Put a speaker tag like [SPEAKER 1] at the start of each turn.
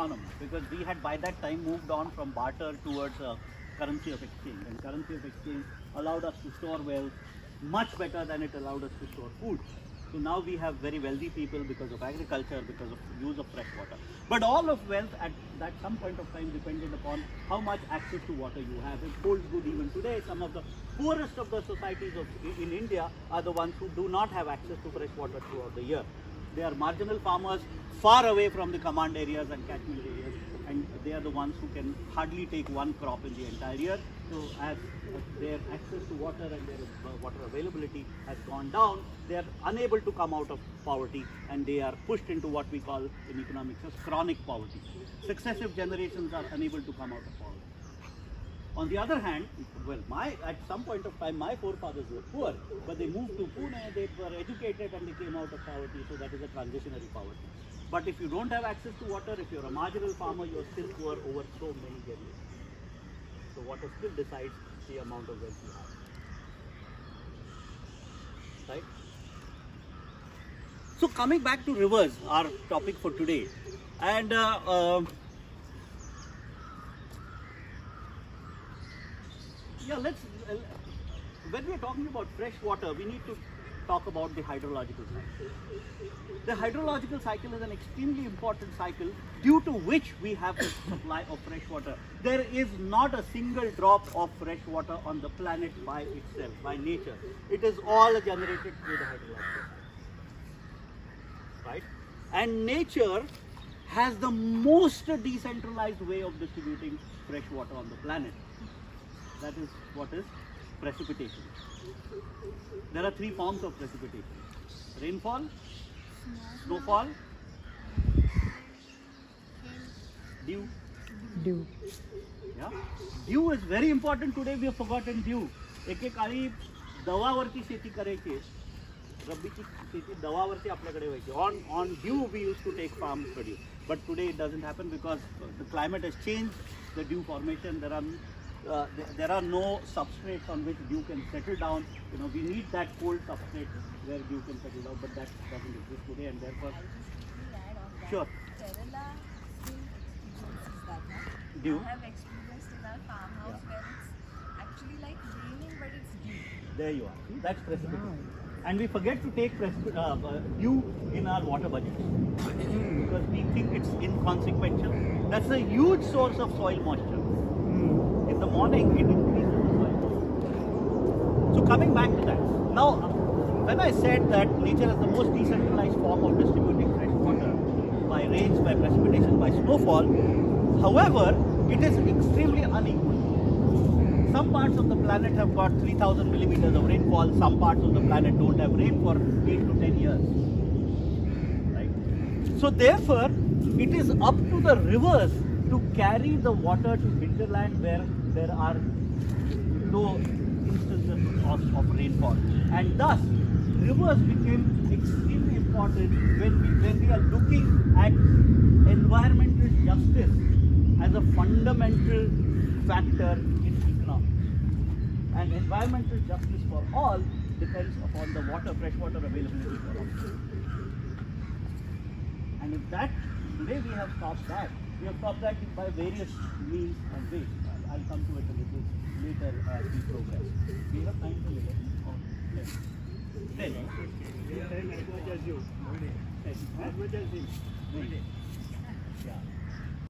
[SPEAKER 1] economy, because we had by that time moved on from barter towards currency of exchange, and currency of exchange allowed us to store wealth much better than it allowed us to store food. So now we have very wealthy people because of agriculture, because of use of fresh water. But all of wealth at that some point of time depended upon how much access to water you have. It holds good even today. Some of the poorest of the societies in India are the ones who do not have access to fresh water throughout the year. They are marginal farmers far away from the command areas and catchment areas, and they are the ones who can hardly take one crop in the entire year. So as their access to water and their water availability has gone down, they are unable to come out of poverty, and they are pushed into what we call in economics as chronic poverty. Successive generations are unable to come out of poverty. On the other hand, well, at some point of time, my forefathers were poor, but they moved to Pune, they were educated, and they came out of poverty, so that is a transitionary poverty. But if you don't have access to water, if you're a marginal farmer, you're still poor over so many generations. So water still decides the amount of wealth you have. Right? So coming back to rivers, our topic for today, and when we are talking about fresh water, we need to talk about the hydrological cycle. The hydrological cycle is an extremely important cycle due to which we have the supply of fresh water. There is not a single drop of fresh water on the planet by itself, by nature. It is all generated through the hydrological cycle. Right? And nature has the most decentralized way of distributing fresh water on the planet. That is what is precipitation. There are three forms of precipitation: rainfall, snowfall, dew. Yeah? Dew is very important today. We have forgotten dew. एकेकाळी दवावरती शेती करायची, रब्बीची शेती दवावरती आपल्याकडे व्हायची. On dew we used to take farm produce, but today it doesn't happen because the climate has changed. The dew formation, there are no substrates on which dew can settle down. You know, we need that cold substrate where dew can settle down, but that doesn't exist today, and therefore. Sure.
[SPEAKER 2] Kerala still experiences that, huh?
[SPEAKER 1] Dew.
[SPEAKER 2] I have experienced in our farmhouse where it's actually like raining, but it's dew.
[SPEAKER 1] There you are. See, that's precipitation. And we forget to take dew in our water budgets because we think it's inconsequential. That's a huge source of soil moisture. In the morning, it increases the soil moisture. So coming back to that. Now, when I said that nature has the most decentralized form of distributing fresh water by rains, by precipitation, by snowfall, however, it is extremely unequal. Some parts of the planet have got 3,000 millimeters of rainfall. Some parts of the planet don't have rain for 8 to 10 years. Right? So therefore, it is up to the rivers to carry the water to hinterland where there are no instances of rainfall. And thus, rivers became extremely important when we are looking at environmental justice as a fundamental factor in economics. And environmental justice for all depends upon the fresh water availability for all. And if that, today we have stopped that. We have stopped that by various means and ways. I'll come to it a little later as we progress. We have time for 11 or 10. 10. 10 as much as you. 10. As much as him. Yeah.